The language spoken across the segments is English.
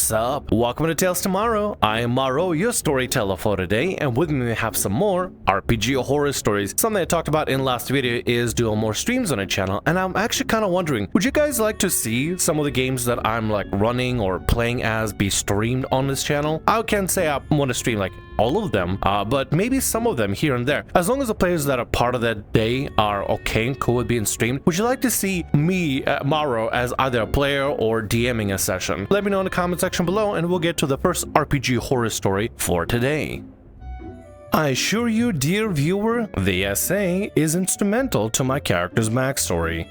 What's up? Welcome to Tales Tomorrow. I am Morrow, your storyteller for today, and with me we have some more RPG horror stories. Something I talked about in last video is doing more streams on the channel, and I'm actually kind of wondering, would you guys like to see some of the games that I'm like running or playing as be streamed on this channel? I can't say I want to stream like all of them, but maybe some of them here and there. As long as the players that are part of that day are okay and cool with being streamed, would you like to see me, Morrow, as either a player or DMing a session? Let me know in the comment section below and we'll get to the first RPG horror story for today. I assure you, dear viewer, the essay is instrumental to my character's backstory.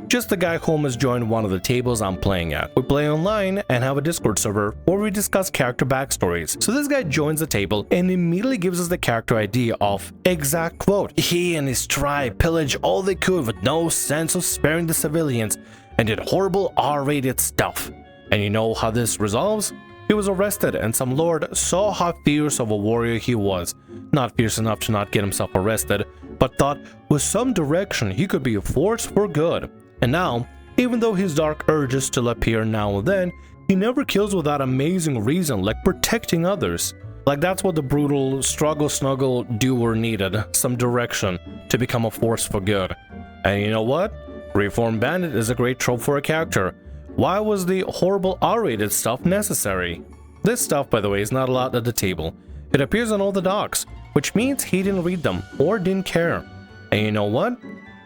Just the guy whom has joined one of the tables I'm playing at. We play online and have a Discord server where we discuss character backstories. So this guy joins the table and immediately gives us the character idea of, exact quote, "He and his tribe pillaged all they could with no sense of sparing the civilians and did horrible R-rated stuff. And you know how this resolves? He was arrested and some lord saw how fierce of a warrior he was. Not fierce enough to not get himself arrested, but thought with some direction he could be a force for good. And now, even though his dark urges still appear now and then, he never kills without amazing reason, like protecting others. Like that's what the brutal struggle snuggle doer needed, some direction to become a force for good. And you know what? Reformed Bandit is a great trope for a character. Why was the horrible R-rated stuff necessary? This stuff, by the way, is not allowed at the table. It appears on all the docs, which means he didn't read them or didn't care. And you know what?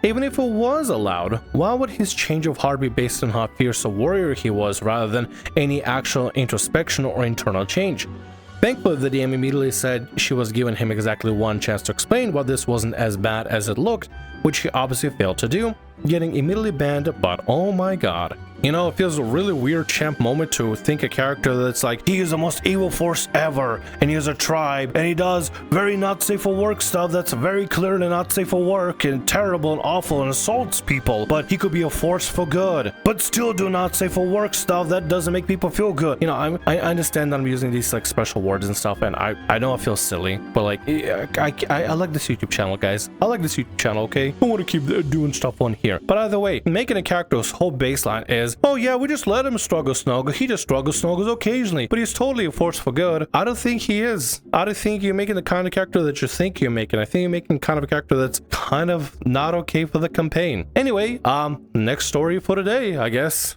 Even if it was allowed, why would his change of heart be based on how fierce a warrior he was rather than any actual introspection or internal change? Thankfully, the DM immediately said she was giving him exactly one chance to explain why this wasn't as bad as it looked, which he obviously failed to do, getting immediately banned, but oh my god. You know, it feels a really weird champ moment to think a character that's like, he is the most evil force ever, and he has a tribe, and he does very not safe for work stuff that's very clearly not safe for work, and terrible and awful and assaults people, but he could be a force for good, but still do not safe for work stuff that doesn't make people feel good. You know, I understand that I'm using these like special words and stuff, and I know I feel silly, but like, I like this YouTube channel, guys. I like this YouTube channel, okay? I want to keep doing stuff on here. But either way, making a character's whole baseline is, oh yeah, we just let him struggle snuggle. He just snuggles occasionally, but he's totally a force for good. I don't think he is. I don't think you're making the kind of character that you think you're making. I think you're making kind of a character that's kind of not okay for the campaign. Anyway, next story for today, I guess.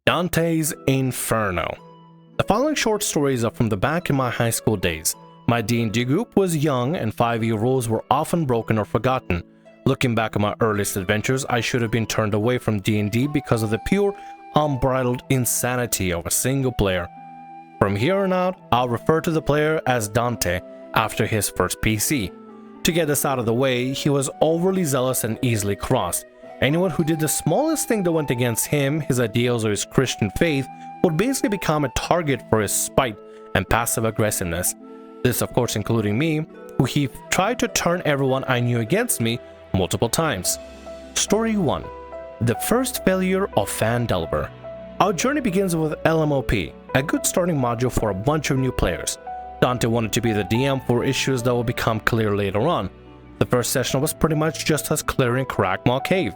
Dante's Inferno. The following short stories are from the back in my high school days. My D&D group was young and 5-year rules were often broken or forgotten. Looking back at my earliest adventures, I should have been turned away from D&D because of the pure, unbridled insanity of a single player. From here on out, I'll refer to the player as Dante after his first PC. To get this out of the way, he was overly zealous and easily crossed. Anyone who did the smallest thing that went against him, his ideals, or his Christian faith would basically become a target for his spite and passive aggressiveness. This, of course, including me, who he tried to turn everyone I knew against me multiple times. Story 1. The first failure of Fan Delver. Our journey begins with LMOP, a good starting module for a bunch of new players. Dante wanted to be the DM for issues that will become clear later on. The first session was pretty much just us clearing Crackmaw Cave.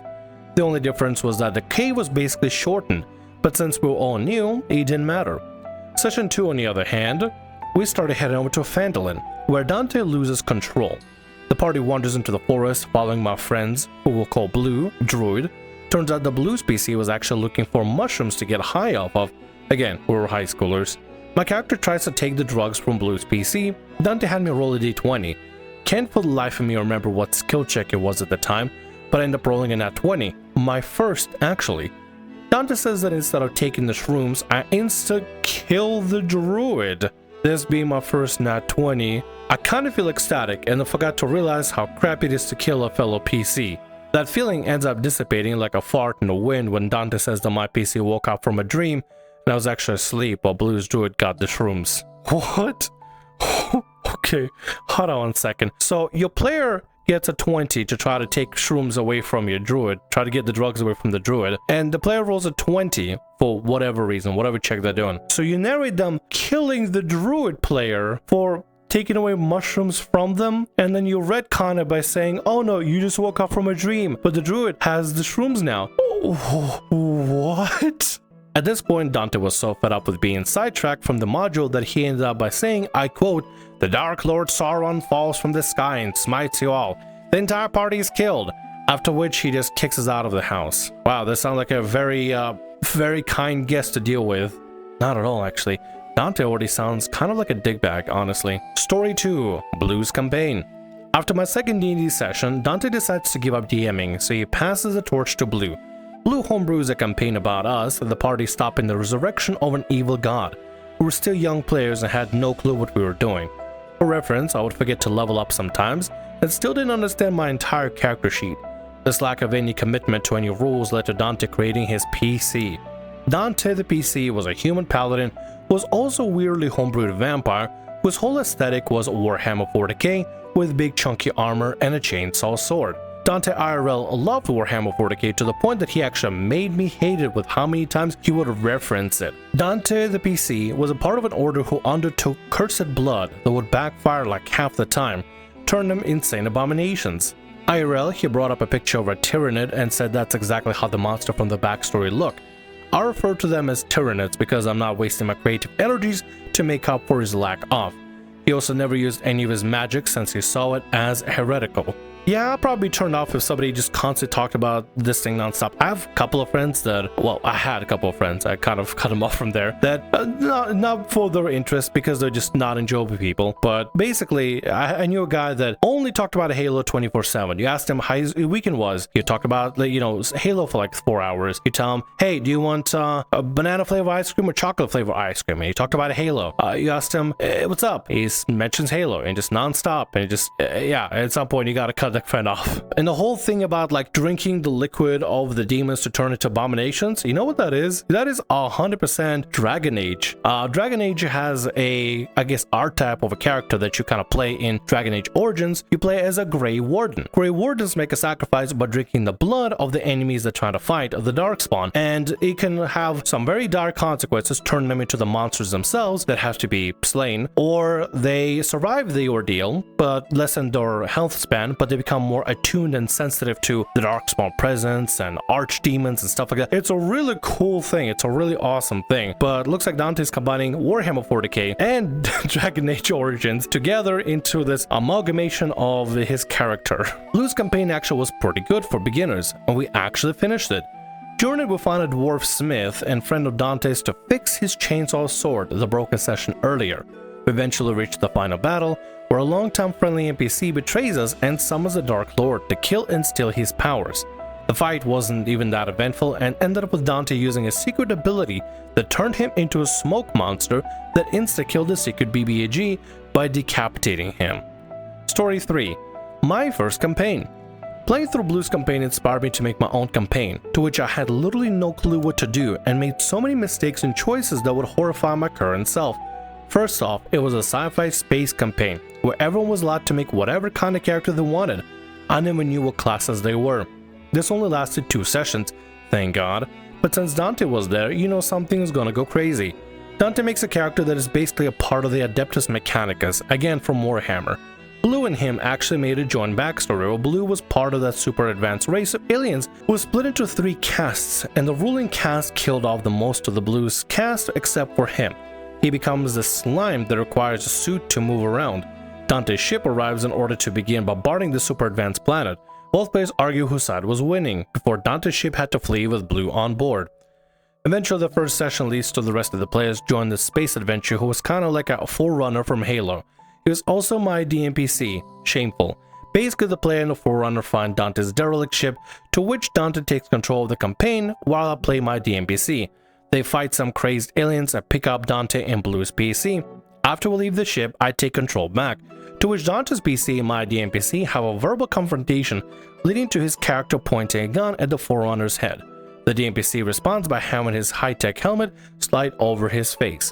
The only difference was that the cave was basically shortened, but since we were all new, it didn't matter. Session 2, on the other hand, we started heading over to Phandalin, where Dante loses control. The party wanders into the forest following my friends, who we'll call Blue, Druid. Turns out the Blue's PC was actually looking for mushrooms to get high off of. Again, we were high schoolers. My character tries to take the drugs from Blue's PC. Dante had me roll a d20. Can't for the life of me remember what skill check it was at the time, but I ended up rolling a nat 20. My first, actually. Dante says that instead of taking the shrooms, I insta-kill the Druid. This being my first nat 20, I kind of feel ecstatic and I forgot to realize how crappy it is to kill a fellow PC. That feeling ends up dissipating like a fart in the wind when Dante says that my PC woke up from a dream and I was actually asleep while Blue's Druid got the shrooms. What? Okay, hold on 1 second. So your player gets a 20 to try to take shrooms away from your druid, try to get the drugs away from the druid, and the player rolls a 20 for whatever reason, whatever check they're doing. So you narrate them killing the druid player for taking away mushrooms from them, and then you retcon it by saying, oh no, you just woke up from a dream, but the druid has the shrooms now. What? At this point, Dante was so fed up with being sidetracked from the module that he ended up by saying, I quote, "The Dark Lord Sauron falls from the sky and smites you all. The entire party is killed," after which he just kicks us out of the house. Wow, this sounds like a very kind guest to deal with. Not at all, actually. Dante already sounds kind of like a dickbag, honestly. Story 2, Blue's Campaign. After my second D&D session, Dante decides to give up DMing, so he passes the torch to Blue. Blue homebrews a campaign about us, the party stopping the resurrection of an evil god. We were still young players and had no clue what we were doing. For reference, I would forget to level up sometimes, and still didn't understand my entire character sheet. This lack of any commitment to any rules led to Dante creating his PC. Dante the PC was a human paladin who was also a weirdly homebrewed vampire whose whole aesthetic was Warhammer 40K with big chunky armor and a chainsaw sword. Dante IRL loved Warhammer 40K to the point that he actually made me hate it with how many times he would reference it. Dante the PC was a part of an order who undertook cursed blood that would backfire like half the time, turn them insane abominations. IRL, he brought up a picture of a Tyranid and said that's exactly how the monster from the backstory looked. I refer to them as Tyranids because I'm not wasting my creative energies to make up for his lack of. He also never used any of his magic since he saw it as heretical. Yeah, I'll probably turn off if somebody just constantly talked about this thing nonstop. I have a couple of friends that, well, I had a couple of friends, I kind of cut them off from there, that not for their interest because they're just not enjoyable people. But basically, I knew a guy that only talked about Halo 24/7. You asked him how his weekend was, he'd talk about, you know, Halo for like 4 hours. You tell him, hey, do you want a banana flavor ice cream or chocolate flavor ice cream? And he talked about Halo. You asked him, hey, what's up? He mentions Halo and just nonstop, and just, yeah, at some point you gotta cut the friend off. And the whole thing about like drinking the liquid of the demons to turn into abominations, you know what that is? That is 100% Dragon Age. Dragon Age has a, I guess, archetype of a character that you kind of play in Dragon Age Origins. You play as a Grey Warden. Grey Wardens make a sacrifice by drinking the blood of the enemies that try to fight the Darkspawn, and it can have some very dire consequences, turn them into the monsters themselves that have to be slain, or they survive the ordeal but lessen their health span, but they become more attuned and sensitive to the Darkspawn presence and archdemons and stuff like that. It's a really cool thing. It's a really awesome thing. But looks like Dante's combining Warhammer 40K and Dragon Age Origins together into this amalgamation of his character. Blue's campaign actually was pretty good for beginners, and we actually finished it. During it, we found a dwarf smith and friend of Dante's to fix his chainsaw sword, the broken session earlier. We eventually reached the final battle, where a long-time friendly NPC betrays us and summons the Dark Lord to kill and steal his powers. The fight wasn't even that eventful and ended up with Dante using a secret ability that turned him into a smoke monster that insta-killed the secret BBAG by decapitating him. Story 3. My first campaign. Playing through Blue's campaign inspired me to make my own campaign, to which I had literally no clue what to do and made so many mistakes and choices that would horrify my current self. First off, it was a sci-fi space campaign, where everyone was allowed to make whatever kind of character they wanted. I never knew what classes they were. This only lasted 2 sessions, thank God, but since Dante was there, you know something is gonna go crazy. Dante makes a character that is basically a part of the Adeptus Mechanicus, again from Warhammer. Blue and him actually made a joint backstory where Blue was part of that super advanced race of aliens who was split into 3 castes, and the ruling caste killed off the most of the Blue's caste except for him. He becomes the slime that requires a suit to move around. Dante's ship arrives in order to begin bombarding the super advanced planet. Both players argue whose side was winning, before Dante's ship had to flee with Blue on board. Eventually, the first session leads to the rest of the players join the space adventure who was kinda like a forerunner from Halo. He was also my DMPC, Shameful. Basically, the player and the forerunner find Dante's derelict ship, to which Dante takes control of the campaign while I play my DMPC. They fight some crazed aliens and pick up Dante and Blue's PC. After we leave the ship, I take control back, to which Dante's PC and my DMPC have a verbal confrontation, leading to his character pointing a gun at the forerunner's head. The DMPC responds by having his high-tech helmet slide over his face.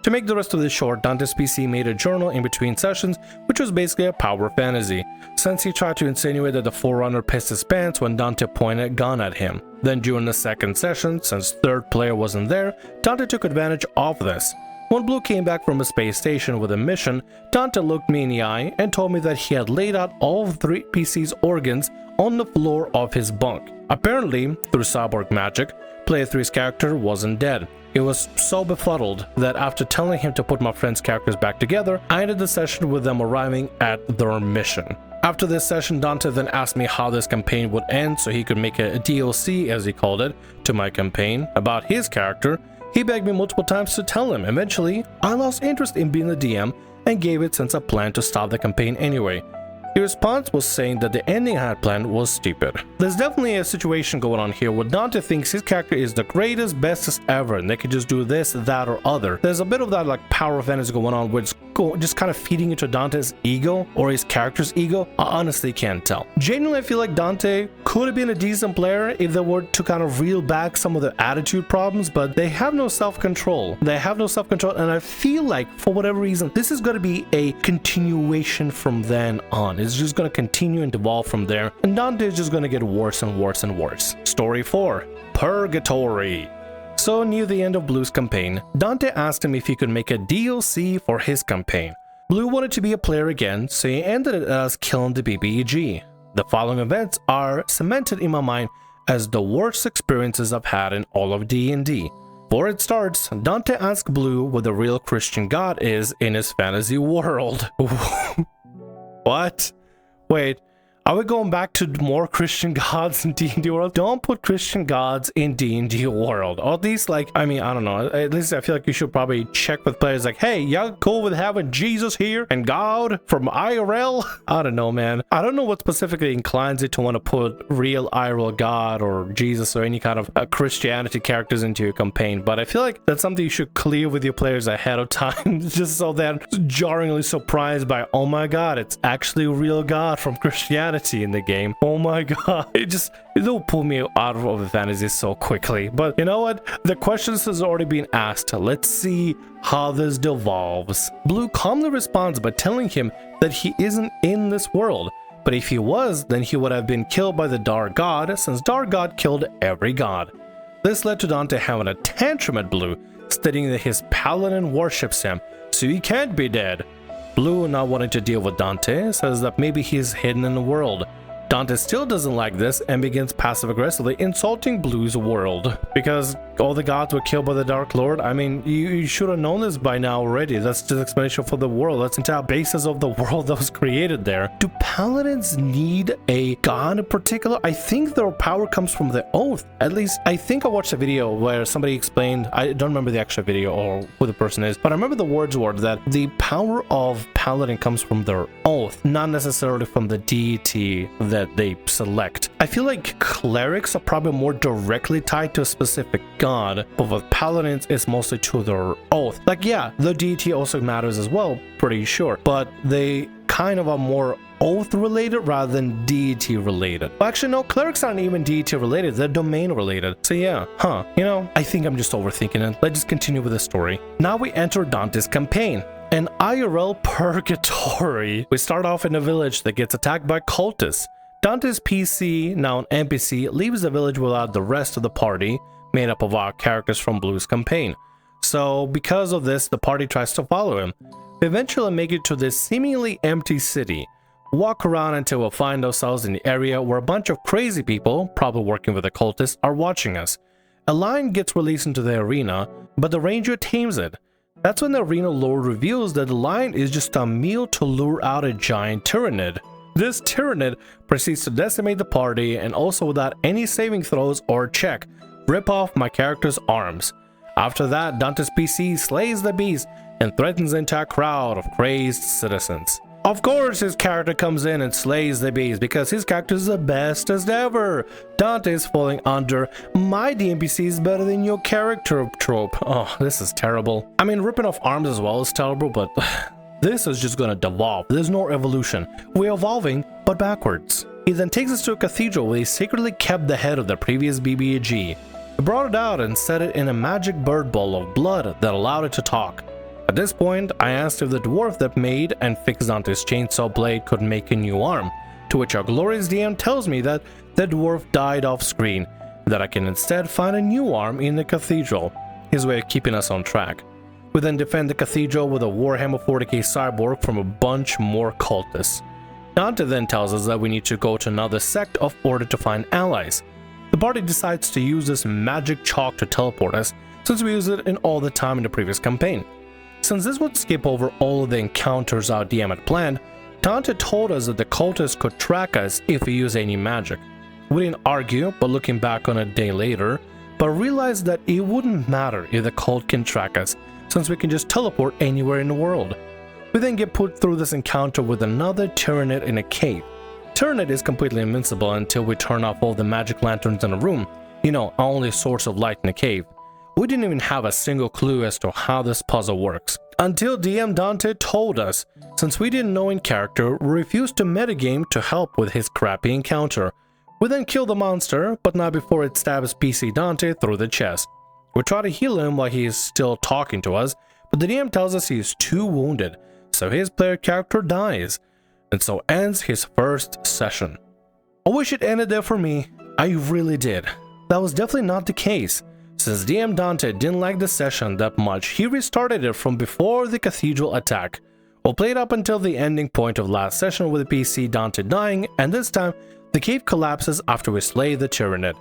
To make the rest of this short, Dante's PC made a journal in between sessions, which was basically a power fantasy, since he tried to insinuate that the forerunner pissed his pants when Dante pointed a gun at him. Then during the second session, since third player wasn't there, Dante took advantage of this. When Blue came back from a space station with a mission, Dante looked me in the eye and told me that he had laid out all 3 PC's organs on the floor of his bunk. Apparently, through cyborg magic, Player 3's character wasn't dead. He was so befuddled that after telling him to put my friend's characters back together, I ended the session with them arriving at their mission. After this session, Dante then asked me how this campaign would end so he could make a DLC, as he called it, to my campaign about his character. He begged me multiple times to tell him. Eventually, I lost interest in being the DM and gave it since I planned to stop the campaign anyway. His response was saying that the ending I had planned was stupid. There's definitely a situation going on here where Dante thinks his character is the greatest, bestest ever, and they could just do this, that, or other. There's a bit of that like power of fantasy going on, where it's just kind of feeding into Dante's ego or his character's ego. I honestly can't tell. Genuinely, I feel like Dante could have been a decent player if they were to kind of reel back some of the attitude problems, but they have no self-control. They have no self-control, and I feel like for whatever reason, this is going to be a continuation from then on. It's just going to continue and evolve from there, and Dante is just going to get worse and worse and worse. Story 4: Purgatory. So near the end of Blue's campaign, Dante asked him if he could make a DLC for his campaign. Blue wanted to be a player again, so he ended it as killing the BBEG. The following events are cemented in my mind as the worst experiences I've had in all of D&D. Before it starts, Dante asks Blue what the real Christian god is in his fantasy world. What? Wait, are we going back to more Christian gods in D&D world? Don't put Christian gods in D&D world. Or at least, like, I mean, I don't know. At least I feel like you should probably check with players like, hey, y'all cool with having Jesus here and God from IRL? I don't know, man. I don't know what specifically inclines you to want to put real IRL God or Jesus or any kind of Christianity characters into your campaign, but I feel like that's something you should clear with your players ahead of time, just so they're jarringly surprised by, oh my god, it's actually a real God from Christianity in the game. Oh my god, it'll pull me out of the fantasy so quickly. But you know what, the questions has already been asked. Let's see how this devolves. Blue calmly responds by telling him that he isn't in this world, but if he was, then he would have been killed by the Dark God, since Dark God killed every god. This led to Dante having a tantrum at Blue, stating that his paladin worships him, so he can't be dead. Blue, not wanting to deal with Dante, says that maybe he's hidden in the world. Dante still doesn't like this and begins passive-aggressively insulting Blue's world. Because all the gods were killed by the Dark Lord? I mean, you should have known this by now already. That's just explanation for the world. That's the entire basis of the world that was created there. Do paladins need a god in particular? I think their power comes from the oath. At least, I think I watched a video where somebody explained, I don't remember the actual video or who the person is, but I remember the words were that the power of paladin comes from their oath, not necessarily from the deity that they select. I feel like clerics are probably more directly tied to a specific god, but with paladins it's mostly to their oath. Like, yeah, the deity also matters as well, pretty sure, but they kind of are more oath related rather than deity related. Well, actually no, clerics aren't even deity related, they're domain related. So yeah, you know, I think I'm just overthinking it. Let's just continue with the story. Now we enter Dante's campaign, an IRL purgatory. We start off in a village that gets attacked by cultists. Dante's PC, now an NPC, leaves the village without the rest of the party, made up of our characters from Blue's campaign. So because of this, the party tries to follow him. We eventually make it to this seemingly empty city. Walk around until we'll find ourselves in the area where a bunch of crazy people, probably working with the cultists, are watching us. A lion gets released into the arena, but the ranger tames it. That's when the arena lord reveals that the lion is just a meal to lure out a giant Tyranid. This Tyranid proceeds to decimate the party and also without any saving throws or check, rip off my character's arms. After that, Dante's PC slays the beast and threatens the entire crowd of crazed citizens. Of course his character comes in and slays the beast because his character is the bestest ever. Dante is falling under my DMPC is better than your character trope. Oh, this is terrible. I mean, ripping off arms as well is terrible, but this is just gonna devolve. There's no evolution. We're evolving, but backwards. He then takes us to a cathedral where he secretly kept the head of the previous BBAG. He brought it out and set it in a magic bird bowl of blood that allowed it to talk. At this point, I asked if the dwarf that made and fixed Dante's chainsaw blade could make a new arm, to which our glorious DM tells me that the dwarf died off screen, that I can instead find a new arm in the cathedral, his way of keeping us on track. We then defend the cathedral with a Warhammer 40K cyborg from a bunch more cultists. Dante then tells us that we need to go to another sect in order to find allies. The party decides to use this magic chalk to teleport us, since we used it in all the time in the previous campaign. Since this would skip over all of the encounters our DM had planned, Dante told us that the cultists could track us if we use any magic. We didn't argue, but looking back on a day later, but realized that it wouldn't matter if the cult can track us, since we can just teleport anywhere in the world. We then get put through this encounter with another Tyranid in a cave. Tyranid is completely invincible until we turn off all the magic lanterns in the room, our only source of light in the cave. We didn't even have a single clue as to how this puzzle works, until DM Dante told us. Since we didn't know in character, we refused to metagame to help with his crappy encounter. We then kill the monster, but not before it stabs PC Dante through the chest. We try to heal him while he is still talking to us, but the DM tells us he is too wounded, so his player character dies, and so ends his first session. I wish it ended there for me. I really did. That was definitely not the case. Since DM Dante didn't like the session that much, he restarted it from before the cathedral attack. We'll play it up until the ending point of last session with the PC Dante dying, and this time, the cave collapses after we slay the Tyranid.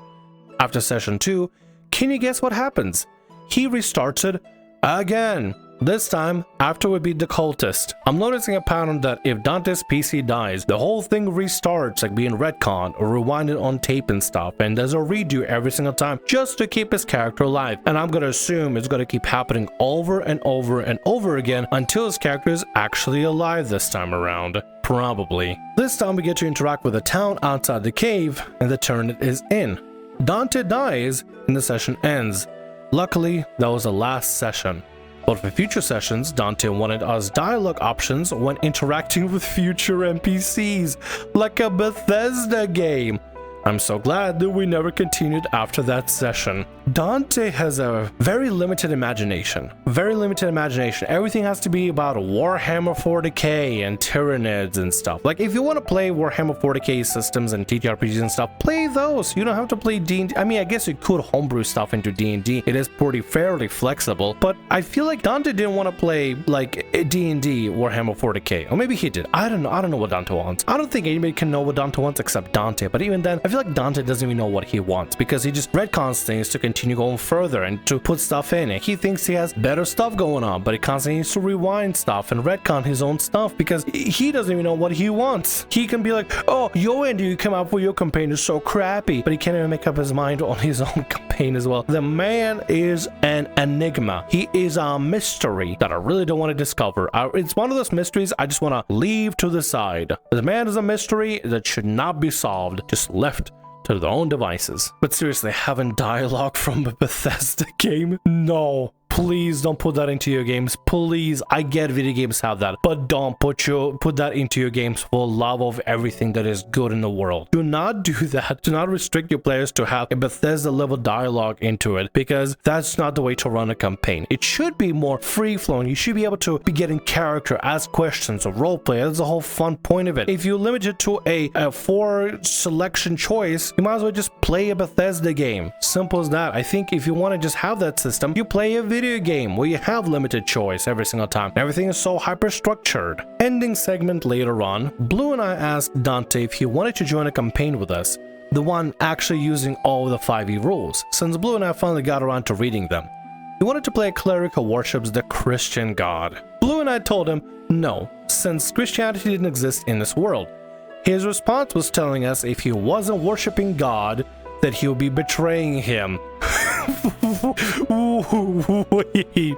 After session 2, can you guess what happens? He restarts it again. This time, after we beat the cultist. I'm noticing a pattern that if Dante's PC dies, the whole thing restarts, like being retconned or rewinded on tape and stuff, and there's a redo every single time just to keep his character alive. And I'm gonna assume it's gonna keep happening over and over and over again until his character is actually alive this time around. Probably. This time we get to interact with the town outside the cave, and the Tyranid is in. Dante dies, and the session ends. Luckily, that was the last session. But for future sessions, Dante wanted us dialogue options when interacting with future NPCs, like a Bethesda game. I'm so glad that we never continued after that session. Dante has a very limited imagination. Everything has to be about Warhammer 40K and Tyranids and stuff. Like, if you want to play Warhammer 40K systems and TTRPGs and stuff, play those. You don't have to play D&D. I mean, I guess you could homebrew stuff into D&D. It is fairly flexible. But I feel like Dante didn't want to play, like, D&D Warhammer 40K. Or maybe he did. I don't know what Dante wants. I don't think anybody can know what Dante wants except Dante. But even then, I feel like Dante doesn't even know what he wants, because he just retcons things to continue going further and to put stuff in it. He thinks he has better stuff going on, but he constantly needs to rewind stuff and retcon his own stuff because he doesn't even know what he wants. He can be like, oh, your end you come up with your campaign is so crappy, but he can't even make up his mind on his own campaign as well. The man is an enigma. He is a mystery that I really don't want to discover. It's one of those mysteries I just want to leave to the side. The man is a mystery that should not be solved, just left to their own devices. But seriously, having dialogue from a Bethesda game? No. Please don't put that into your games. Please, I get video games have that, but don't put that into your games for love of everything that is good in the world. Do not do that. Do not restrict your players to have a Bethesda level dialogue into it, because that's not the way to run a campaign. It should be more free-flowing. You should be able to be getting character, ask questions, or roleplay. That's the whole fun point of it. If you limit it to a 4 selection choice, you might as well just play a Bethesda game. Simple as that. I think if you want to just have that system, you play a video game where you have limited choice every single time. Everything is so hyper structured. Ending segment later on, Blue and I asked Dante if he wanted to join a campaign with us, the one actually using all the 5e rules, since Blue and I finally got around to reading them. He wanted to play a cleric who worships the Christian God. Blue and I told him no, since Christianity didn't exist in this world. His response was telling us if he wasn't worshiping God, that he would be betraying him.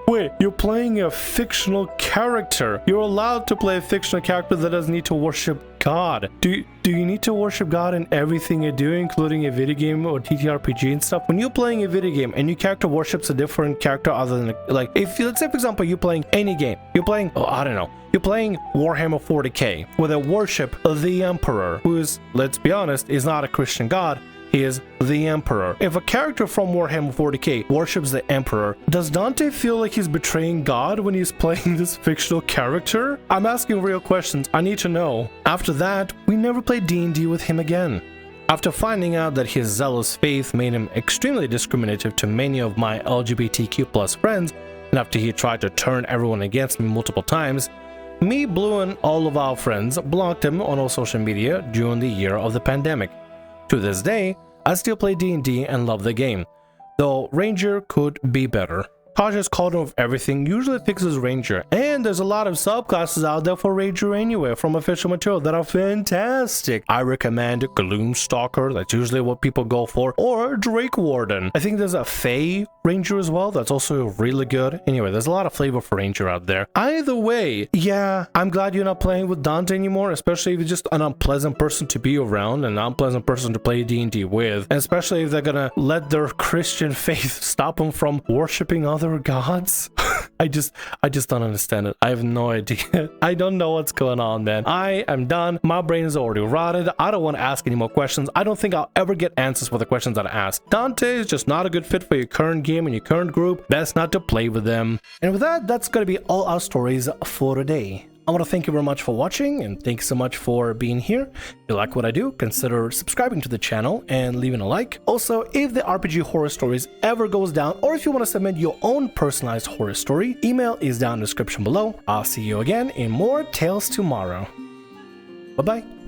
Wait, you're playing a fictional character. You're allowed to play a fictional character that doesn't need to worship God. Do you need to worship God in everything you do, including a video game or TTRPG and stuff? When you're playing a video game and your character worships a different character other than, like, if let's say for example you're playing any game, you're playing, I don't know, you're playing Warhammer 40K, where they worship the Emperor, who is, let's be honest, is not a Christian God. He is the Emperor. If a character from Warhammer 40K worships the Emperor, does Dante feel like he's betraying God when he's playing this fictional character? I'm asking real questions. I need to know. After that, we never played D&D with him again. After finding out that his zealous faith made him extremely discriminative to many of my LGBTQ+ friends, and after he tried to turn everyone against me multiple times, me, Blue, and all of our friends blocked him on all social media during the year of the pandemic. To this day, I still play D&D and love the game, though Ranger could be better. Cautious Cauldron of Everything usually fixes Ranger, and there's a lot of subclasses out there for Ranger anyway from official material that are fantastic. I recommend Gloomstalker, that's usually what people go for, or Drake Warden. I think there's a Fey Ranger as well, that's also really good. Anyway, there's a lot of flavor for Ranger out there. Either way, yeah, I'm glad you're not playing with Dante anymore, especially if you're just an unpleasant person to be around, an unpleasant person to play D&D with, and especially if they're gonna let their Christian faith stop them from worshipping other gods. I just don't understand it. I have no idea. I don't know what's going on, man. I am done. My brain is already rotted. I don't want to ask any more questions. I don't think I'll ever get answers for the questions that I ask. Dante is just not a good fit for your current game and your current group. Best not to play with them. And with that, that's gonna be all our stories for today. I want to thank you very much for watching, and thanks so much for being here. If you like what I do, consider subscribing to the channel and leaving a like. Also, if the RPG Horror Stories ever goes down, or if you want to submit your own personalized horror story, email is down in the description below. I'll see you again in more Tales tomorrow. Bye-bye.